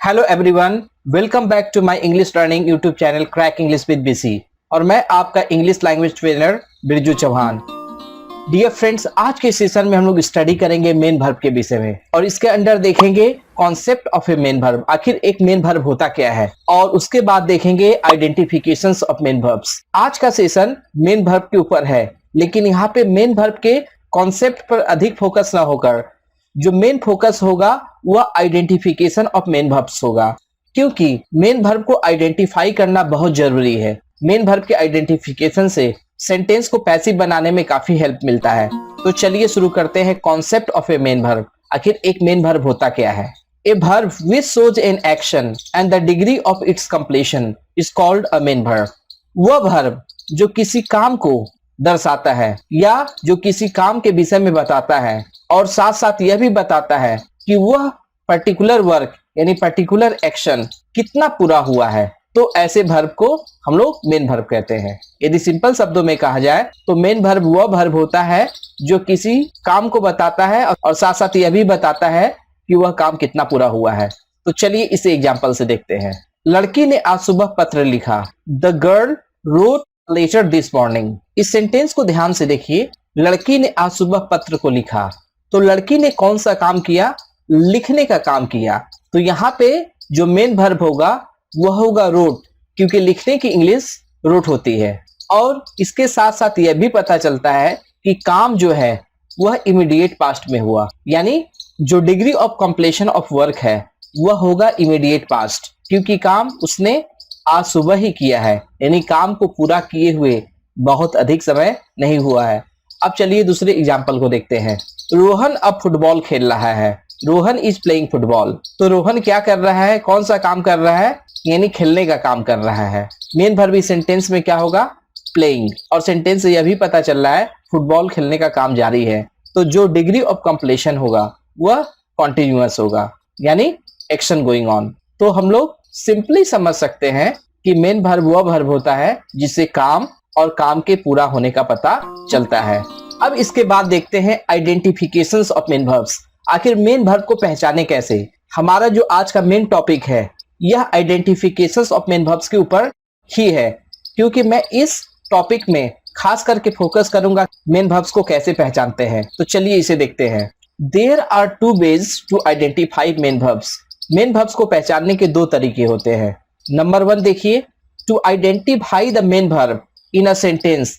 Hello everyone, welcome back to my English learning YouTube channel crack English with BC और मैं आपका English language trainer Birju Chauhan. Dear friends, आज के session में हम लोग स्टडी करेंगे मेन वर्ब के विषय में और इसके अंदर देखेंगे concept of A main verb, आखिर एक मेन वर्ब होता क्या है, और उसके बाद देखेंगे आइडेंटिफिकेशंस ऑफ मेन वर्ब्स। आज का सेशन मेन वर्ब के ऊपर है, लेकिन यहाँ पे मेन वर्ब के कॉन्सेप्ट पर अधिक फोकस ना होकर जो मेन फोकस होगा वह आइडेंटिफिकेशन ऑफ मेन वर्ब्स होगा, क्योंकि मेन वर्ब को आइडेंटिफाई करना बहुत जरूरी है। मेन वर्ब के आइडेंटिफिकेशन से सेंटेंस को पैसिव बनाने में काफी हेल्प मिलता है। तो चलिए शुरू करते हैं concept of A main verb. आखिर एक मेन वर्ब होता क्या है? A verb which shows an action and the degree of its completion is called a main verb. वह वर्ब जो किसी काम को दर्शाता है या जो किसी काम के विषय में बताता है और साथ साथ यह भी बताता है कि वह पर्टिकुलर वर्क यानी पर्टिकुलर एक्शन कितना पूरा हुआ है, तो ऐसे वर्ब को हम लोग मेन वर्ब कहते हैं। यदि सिंपल शब्दों में कहा जाए तो मेन वर्ब वह वर्ब होता है जो किसी काम को बताता है और साथ साथ यह भी बताता है कि वह काम कितना पूरा हुआ है। तो चलिए इसे एग्जाम्पल से देखते हैं। लड़की ने आज सुबह पत्र लिखा। The girl wrote letter this morning. इस सेंटेंस को ध्यान से देखिए। लड़की ने आज सुबह पत्र को लिखा, तो लड़की ने कौन सा काम किया? लिखने का काम किया। तो यहाँ पे जो मेन वर्ब होगा वह होगा रोट, क्योंकि लिखने की इंग्लिश रोट होती है। और इसके साथ साथ यह भी पता चलता है कि काम जो है वह इमीडिएट पास्ट में हुआ, यानी जो degree of completion of work है वह होगा इमीडिएट पास्ट, क्योंकि काम उसने आज सुबह ही किया है, यानी काम को पूरा किए हुए बहुत अधिक समय नहीं हुआ है। अब चलिए दूसरे एग्जाम्पल को देखते हैं। रोहन अब फुटबॉल खेल रहा है। Rohan is playing football. तो रोहन क्या कर रहा है? कौन सा काम कर रहा है? यानी खेलने का काम कर रहा है। मेन वर्ब इस सेंटेंस में क्या होगा? प्लेइंग। और सेंटेंस से यह भी पता चल रहा है फुटबॉल खेलने का काम जारी है। तो जो डिग्री ऑफ कंप्लीशन होगा वह कॉन्टिन्यूअस होगा, यानी एक्शन गोइंग ऑन। तो हम लोग सिंपली समझ सकते हैं कि मेन वर्ब वह वर्ब होता है जिससे काम और काम के पूरा होने का पता चलता है। अब इसके बाद देखते हैं आइडेंटिफिकेशंस ऑफ मेन वर्ब्स। आखिर मेन वर्ब को पहचाने कैसे? हमारा जो आज का मेन टॉपिक है यह आइडेंटिफिकेशंस ऑफ मेन वर्ब्स के ऊपर ही है, क्योंकि मैं इस टॉपिक में खास करके फोकस करूंगा मेन वर्ब्स को कैसे पहचानते हैं। तो चलिए इसे देखते हैं। There are two ways to identify main verbs. Main verbs को पहचानने के दो तरीके होते हैं। नंबर 1 देखिए, to identify the main verb in a sentence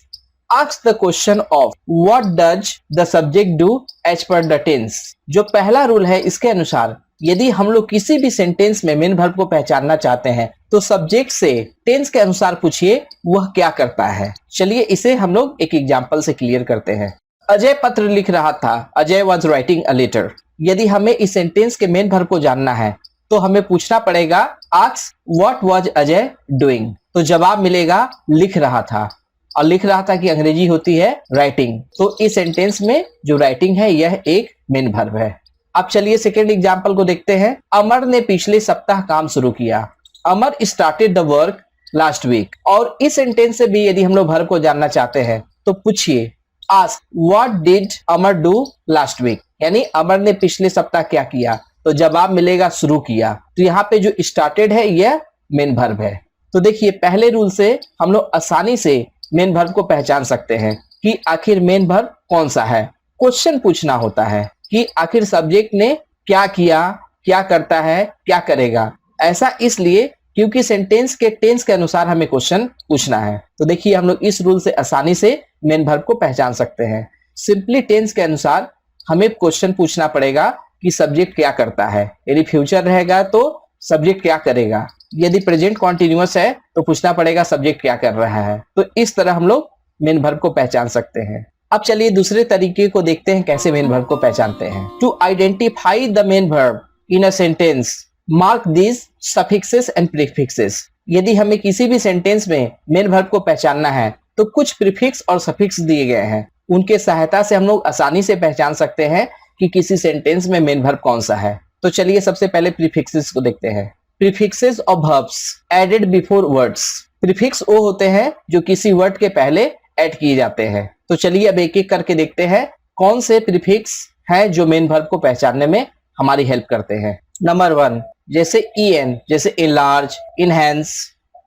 ask the question of what does the subject do as per the tense। जो पहला रूल है इसके अनुसार यदि हम लोग किसी भी सेंटेंस में मेन वर्ब को पहचानना चाहते हैं तो सब्जेक्ट से टेंस के अनुसार पूछिए वह क्या करता है। चलिए इसे हम लोग एक एग्जांपल से क्लियर करते हैं। अजय पत्र लिख रहा था। Ajay was writing a letter। यदि हमें इस सेंटेंस के मेन वर्ब को जानना है तो हमें पूछना पड़ेगा ask what was Ajay doing। तो जवाब मिलेगा लिख रहा था, और लिख रहा था कि अंग्रेजी होती है राइटिंग। तो इस सेंटेंस में जो राइटिंग है यह एक मेन वर्ब है। अब चलिए सेकेंड एग्जांपल को देखते हैं। अमर ने पिछले सप्ताह काम शुरू किया। Amar started the work last week. और इस सेंटेंस से भी यदि हम लोग वर्ब को जानना चाहते हैं तो पूछिए ask what did Amar do last week, यानी अमर ने पिछले सप्ताह क्या किया। तो जवाब मिलेगा शुरू किया। तो यहाँ पे जो स्टार्टेड है यह मेन वर्ब है। तो देखिए पहले रूल से हम लोग आसानी से मेन वर्ब को पहचान सकते हैं कि आखिर मेन वर्ब कौन सा है। क्वेश्चन पूछना होता है कि आखिर सब्जेक्ट ने क्या किया, क्या करता है, क्या करेगा। ऐसा इसलिए क्योंकि सेंटेंस के टेंस के अनुसार हमें क्वेश्चन पूछना है। तो देखिए हम लोग इस रूल से आसानी से मेन वर्ब को पहचान सकते हैं। सिंपली टेंस के अनुसार हमें क्वेश्चन पूछना पड़ेगा कि सब्जेक्ट क्या करता है। यदि फ्यूचर रहेगा तो सब्जेक्ट क्या करेगा, यदि प्रेजेंट कॉन्टिन्यूअस है तो पूछना पड़ेगा सब्जेक्ट क्या कर रहा है। तो इस तरह हम लोग मेन वर्ब को पहचान सकते हैं। अब चलिए दूसरे तरीके को देखते हैं कैसे मेन वर्ब को पहचानते हैं। To identify the main verb in a sentence mark these suffixes and prefixes. यदि हमें किसी भी सेंटेंस में मेन वर्ब को पहचानना है तो कुछ प्रीफिक्स और सफिक्स दिए गए हैं, उनके सहायता से हम लोग आसानी से पहचान सकते हैं कि किसी सेंटेंस में मेन वर्ब कौन सा है। तो चलिए सबसे पहले प्रीफिक्सेस को देखते हैं। Prefixes of verbs added before words. Prefix वो होते हैं जो किसी वर्ड के पहले ऐड किए जाते हैं। तो चलिए अब एक एक करके देखते हैं कौन से प्रीफिक्स हैं जो मेन वर्ब को पहचानने में हमारी हेल्प करते हैं। नंबर 1 जैसे en जैसे enlarge, enhance.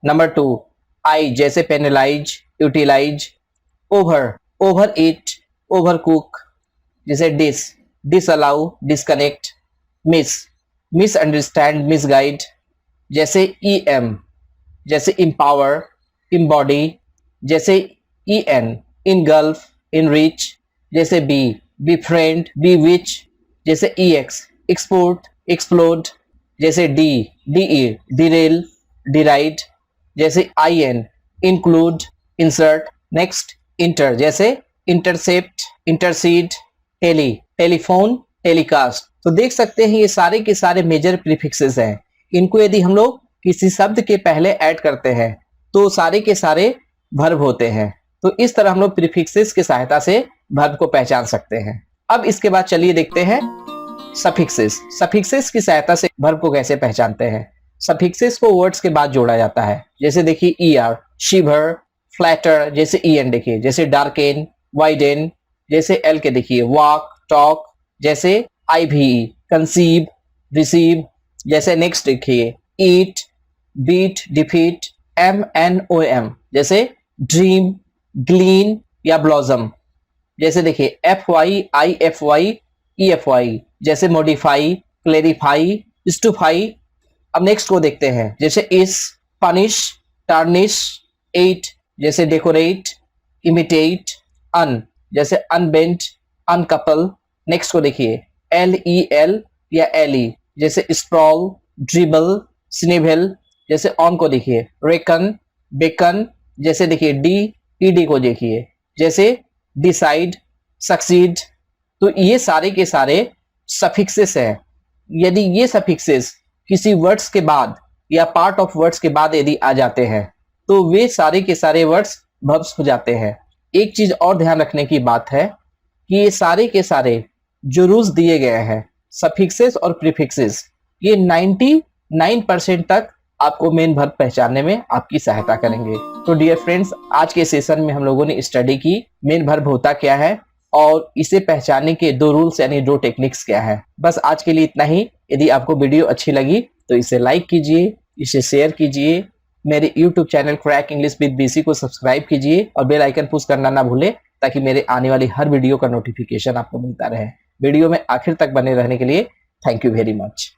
नंबर 2 I जैसे penalize, utilize. over, overeat, overcook. जैसे disallow, disconnect. misunderstand, misguide. जैसे em जैसे empower, embody. जैसे en engulf, enrich. जैसे befriend, bewitch. जैसे ex export, explode. जैसे de derail, deride. जैसे in include, insert. next inter जैसे intercept, intercede. Telephone, telecast. तो देख सकते हैं ये सारे के सारे मेजर प्रीफिक्सेस हैं. इनको यदि हम लोग किसी शब्द के पहले ऐड करते हैं तो सारे के सारे वर्ब होते हैं. तो इस तरह हम लोग प्रीफिक्सेस की सहायता से वर्ब को पहचान सकते हैं. अब इसके बाद चलिए देखते हैं सफिक्सेस. सफिक्सेस की सहायता से वर्ब को कैसे पहचानते हैं. सफिक्सेस को वर्ड्स के बाद जोड़ा जाता है. जैसे देखिए er, शिवर, फ्लैटर. जैसे en देखिए, जैसे डार्केन, वाइडेन. जैसे एल के देखिए वॉक, टॉक. जैसे IVE, कंसीव, रिसीव. जैसे नेक्स्ट देखिए ईट, बीट, डिफीट, MNOM. जैसे ड्रीम, ग्लीन या ब्लॉसम. जैसे देखिए FY, IFY, EFY. जैसे मॉडिफाई, क्लेरिफाई, स्टूफाई. अब नेक्स्ट को देखते हैं. जैसे इस, पनिश, टार्निश, एट. जैसे डेकोरेट, इमिटेट, अन. जैसे अनबेंट, अनकपल. नेक्स्ट को देखिए LEL या LE. जैसे स्प्रॉल, ड्रिबल, स्निवल. जैसे ऑन को देखिए रेकन, बेकन. जैसे देखिए ED को देखिए जैसे डिसाइड, सक्सीड. तो ये सारे के सारे सफिक्सेस हैं. यदि ये सफिक्सेस किसी वर्ड्स के बाद या पार्ट ऑफ वर्ड्स के बाद यदि आ जाते हैं तो वे सारे के सारे वर्ड्स वर्ब्स हो जाते हैं. एक चीज और ध्यान रखने की बात है कि ये सारे के सारे जो रूल्स दिए गए हैं सफिक्सेस और प्रीफिक्सेस, ये 99% तक आपको मेन वर्ब पहचानने में आपकी सहायता करेंगे. तो डियर फ्रेंड्स, आज के सेशन में हम लोगों ने स्टडी की मेन वर्ब होता क्या है और इसे पहचानने के 2 रूल्स यानी 2 टेक्निक्स क्या है. बस आज के लिए इतना ही. यदि आपको वीडियो अच्छी लगी तो इसे लाइक कीजिए, इसे शेयर कीजिए. मेरे YouTube channel crack English with BC को सब्सक्राइब कीजिए और बेल आइकन पुश करना ना भूलें ताकि मेरे आने वाली हर वीडियो का नोटिफिकेशन आपको मिलता रहे. वीडियो में आखिर तक बने रहने के लिए थैंक यू वेरी मच.